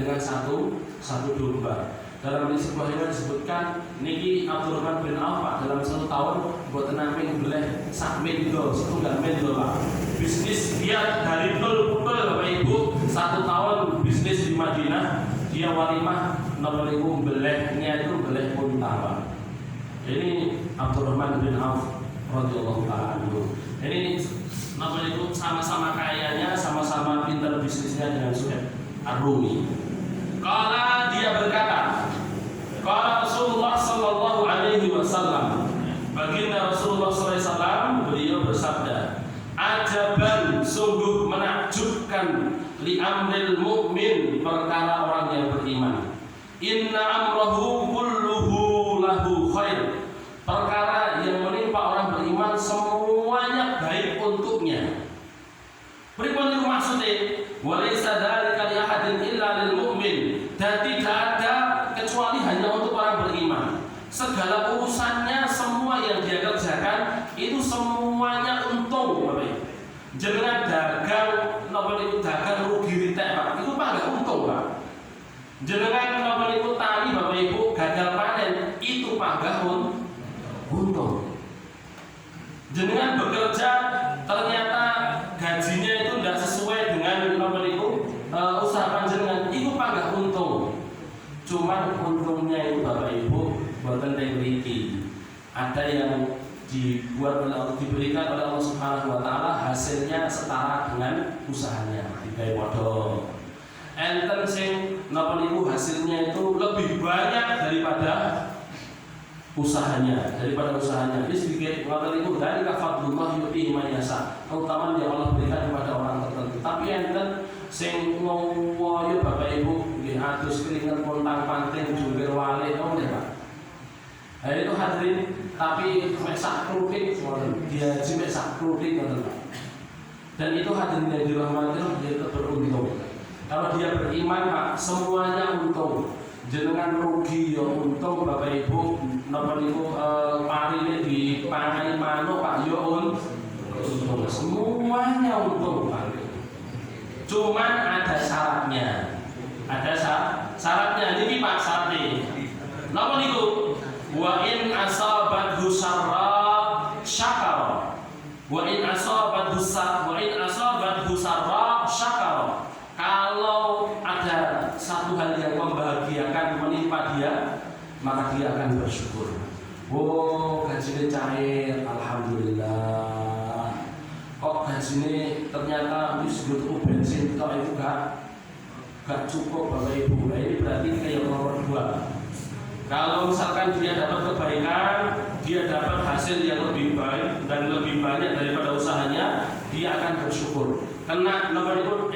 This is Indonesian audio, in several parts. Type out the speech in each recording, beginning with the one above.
dengan satu domba. Dalam sebuah riwayat disebutkan niki Abdurrahman bin Auf Pak dalam 1 tahun buat naming boleh sak mendo, setunggal mendo Pak. Bisnis dia dari nol Bapak Ibu 1 tahun bisnis di Madinah, dia walimah nomoriku belehnya itu beleh unta Pak. Ini Abdurrahman bin Auf radhiyallahu ta'ala anhu. Ini nomoriku sama-sama kayanya, sama-sama pintar bisnisnya dengan Suhaib Ar-Rumi. Kala dia berkata, kala Rasulullah sallallahu alaihi wasallam, baginda Rasulullah sallallahu alaihi wasallam beliau bersabda, ajaban sungguh menakjubkan li amril mu'min perkara orang yang beriman. Inna amrahu kulluhu lahu khair. Perkara yang menimpa orang beriman semuanya baik untuknya. Pripun itu maksudnya? Walaysa dzalika li ahadin illa lil mu'min. Dan tidak ada kecuali hanya untuk orang beriman. Segala urusannya semua yang dia kerjakan itu semuanya untung, Bapak. Jangan dagang, napa niku dagang rugi ritek, Pak. Itu Pak enggak untung, Pak. Jangan napa niku tani, Bapak Ibu, gagal panen, itu Pak enggak untung. Jangan bekerja ternyata gajinya itu tidak sesuai dengan napa niku usaha panjenengan, itu Pak enggak untung. Cuman untungnya itu Bapak Ibu boten mriki. Ada yang dibuat oleh Allah, diberikan oleh Allah Subhanahu wa taala hasilnya setara dengan usahanya. Digawe modal. Enten sing napa niku hasilnya itu lebih banyak daripada usahanya. Ini sedikit ngoten niku dari fadlullah yuti man yasha. Keutamaan yang Allah berikan kepada orang tertentu. Tapi enten sing ngowo Bapak Ibu nggih atus keringet pontang panting jungkir walik nggih Pak. Nah itu hadirin, tapi mek sak kluthik dia mek sak kluthik ngoten Pak. Dan itu hadirin yang dirahmati Allah, dia tetap beruntung. Kalau dia beriman Pak, semuanya untung. Jenengan rugi ya untung Bapak Ibu, napa niku parine dipangani manuk Pak ya untung. Semuanya untung Pak. Cuman ada syaratnya. Syaratnya niki Pak syaratnya. Napa niku? Wa in asabathu sarra syakara. Wa in asabathu sarra syakara. Kalau ada satu hal yang membahagiakan menimpa dia, maka dia akan bersyukur. Oh, gajinya cair, alhamdulillah. Kok gajinya ternyata wis butuh bensin tok itu gak cukup Bapak Ibu. Nah, ini berarti kayak nomor 2. Kalau misalkan dia dapat kebaikan, dia dapat hasil yang lebih baik dan lebih banyak daripada usahanya, dia akan bersyukur. Karena nomor itu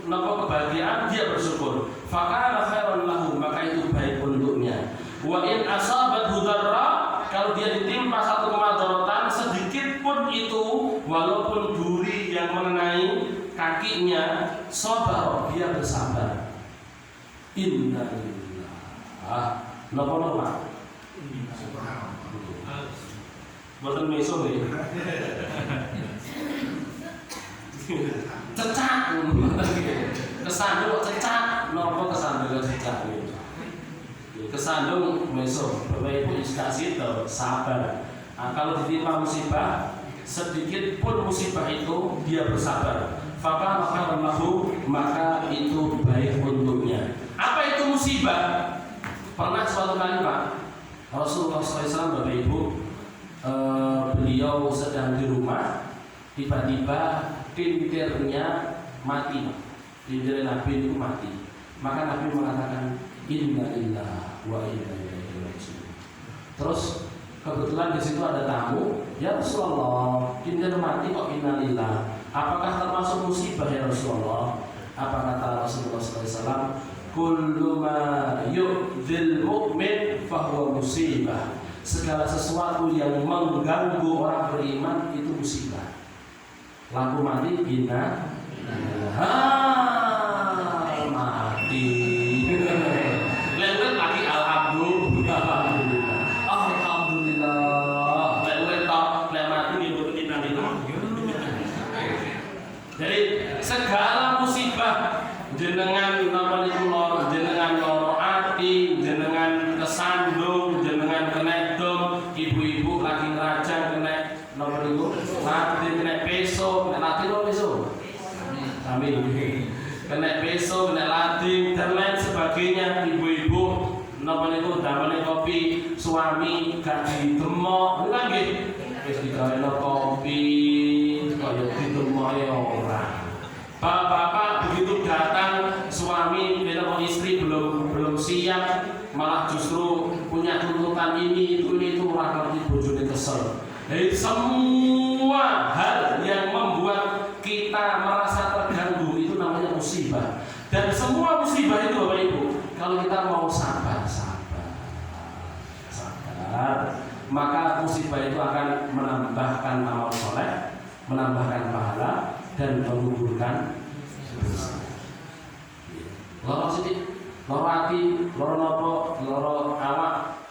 kebahagiaan, dia bersyukur. Fakana khairan lahu, maka itu baik untuknya. Wa in asabathu darra, kalau dia ditimpa satu kemadaratan sedikit pun itu, walaupun duri yang mengenai kakinya, sabar, dia bersabar. Innalillah. Napa Pak? Boten meso nggih. Cecak. Kesandung kok cecak. Napa kesandung cecak nggih? Kesandung meso. Bapak Ibu dikasih itu sabar. Nah, kalau ditimpa musibah, sedikit pun musibah itu dia bersabar. Fakana khairan lahu, maka itu baik untuknya. Apa itu musibah? Pernah suatu kali Pak, Rasulullah SAW Bapak Ibu, beliau sedang di rumah, tiba-tiba tintirnya mati, tintir Nabi itu mati. Maka Nabi mengatakan inna lillahi wa inna ilaihi raji'un. Terus kebetulan di situ ada tamu, ya Rasulullah, tintir mati kok inna lillahi. Apakah termasuk musibah ya Rasulullah? Apa kata Rasulullah SAW? Kullu ma yu'dzil mu'min fahuwa musibah. Segala sesuatu yang mengganggu orang beriman itu musibah. Lampu mati bina mati. Lewat lagi alhamdulillah. Alhamdulillah. Lewat mati nyebut innalillah. Jadi segala musibah jenengan napa niku lor espresso, kena lading dan lain sebagainya. Ibu-ibu napa niku damel kopi suami gak didemok, lha nggih. Wis digaweno kopi kaya didemok ora. Bapak-bapak begitu datang suami atau istri belum siap, malah justru punya tuntutan ini itu ora ngerti bojone kesel. Jadi semua hal yang membuat kita merasa terganggu itu namanya musibah. Dan semua musibah itu Bapak Ibu, kalau kita mau sabar, maka musibah itu akan menambahkan amal soleh, menambahkan pahala, dan menggugurkan dosa. Loro sithik, loro ati, loro nopo, loro awak,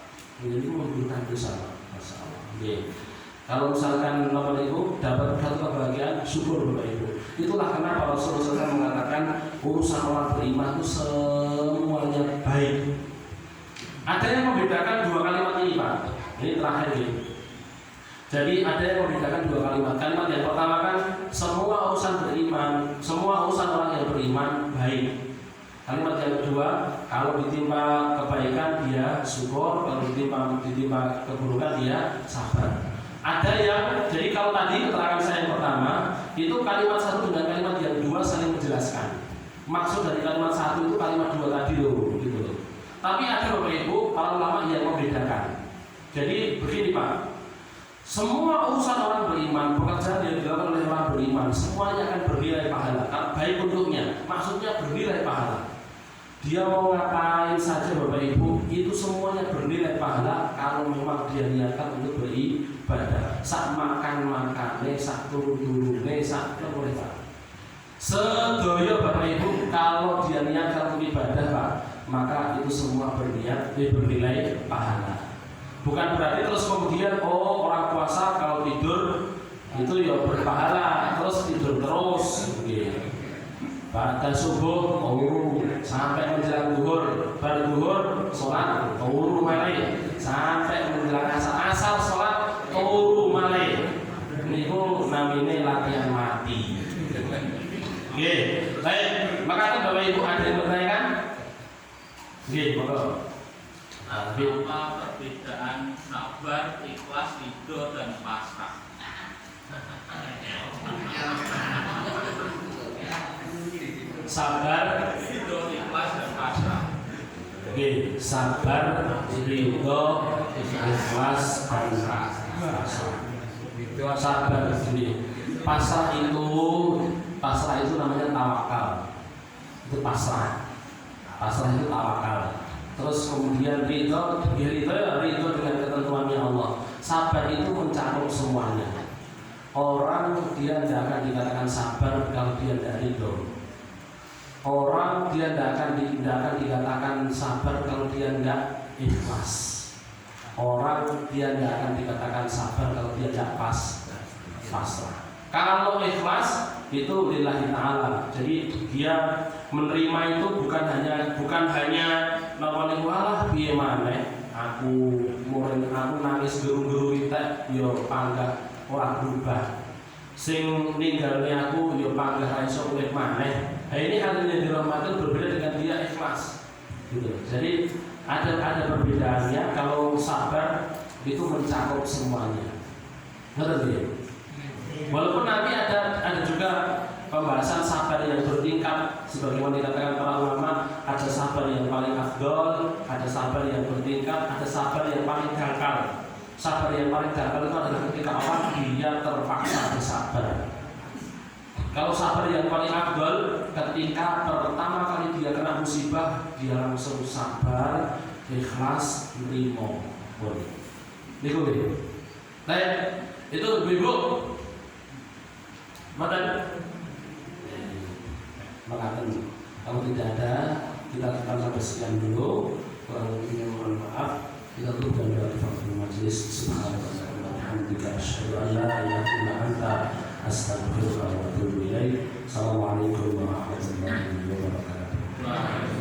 ini menggugurkan dosa. Masyaallah. Kalau misalkan nopo itu dapat satu kebahagiaan, syukur Bapak Ibu. Itulah kenapa Rasulullah SAW mengatakan urusan orang beriman itu semuanya baik. Ada yang membedakan dua kalimat ini Pak. Ini terakhir ini. Jadi ada yang membedakan dua kalimat. Kalimat yang pertama kan semua urusan beriman, semua urusan orang yang beriman baik. Kalimat yang kedua, kalau ditimpa kebaikan dia syukur, kalau ditimpa keburukan dia sabar. Ada yang, jadi kalau tadi keterangan saya yang pertama itu kalimat satu dengan kalimat yang dua saling menjelaskan. Maksud dari kalimat satu itu kalimat dua tadi loh, gitu loh. Tapi ada Bapak Ibu para ulama yang membedakan. Jadi begini Pak, semua urusan orang beriman, pekerjaan yang dilakukan oleh orang beriman, semuanya akan bernilai pahala, baik untuknya. Maksudnya bernilai pahala. Dia mau ngapain saja Bapak Ibu, itu semuanya bernilai pahala kalau memang dia niatkan untuk beribadah. Sak makan-makane, sak turun-turune, sak boleh Pak. Sedaya Bapak Ibu kalau dia niatkan untuk ibadah Pak, maka itu semua bernilai pahala. Bukan berarti terus kemudian orang puasa kalau tidur itu ya berpahala, terus tidur terus gitu. Pada subuh sampai menjelang duhur, pada duhur sholat turu malih, sampai menjelang asar sholat turu malih. Niku namine latihan mati. Oke, baik. Maka Bapak Ibu ada yang bertanyakan? Oke, monggo. Apa perbedaan sabar, ikhlas, ridho dan pasrah? Sabar, ridho, ikhlas dan pasrah. Oke, sabar, ridho, ikhlas, pasrah. Sabar ini. Pasrah itu namanya tawakal. Itu pasrah. Pasrah itu tawakal. Terus kemudian ridho dengan ketentuannya Allah. Sabar itu mencakup semuanya. Orang dia tidak akan dikatakan sabar kalau dia tidak ridho. Orang dia tidak akan dikatakan sabar kalau dia tidak ikhlas. Orang dia tidak akan dikatakan sabar kalau dia tidak pasrah. Kalau ikhlas itu lillahi ta'ala. Jadi dia menerima itu bukan hanya namanya walah piye maneh aku nangis geru-geru kita yo panggah ora berubah. Sing ninggalne aku yo panggah ra iso urip maneh. Nah, ini hal yang dirahmati berbeda dengan dia ikhlas. Gitu. Jadi ada perbedaannya. Kalau sabar itu mencakup semuanya. Ngerti ya? Walaupun nanti ada juga pembahasan sabar yang bertingkat, sebagaimana dikatakan para ulama, ada sabar yang paling afdol, ada sabar yang bertingkat, ada sabar yang paling dangkal. Sabar yang paling dangkal itu adalah ketika orang dia terpaksa bersabar. Kalau sabar yang paling afdol, ketika pertama kali dia kena musibah, dia langsung sabar, ikhlas, nerimo. Boleh. Niku baik. Itu Ibu. Maka kalau tidak ada, kita akan sampai sekian dulu. Kurang lebihnya mohon maaf. Kita tutup dan doa majelis. Subhanallah wa bihamdika asyhadu an la ilaha illa anta astaghfiruka wa atubu ilaik. Assalamualaikum warahmatullahi wabarakatuh.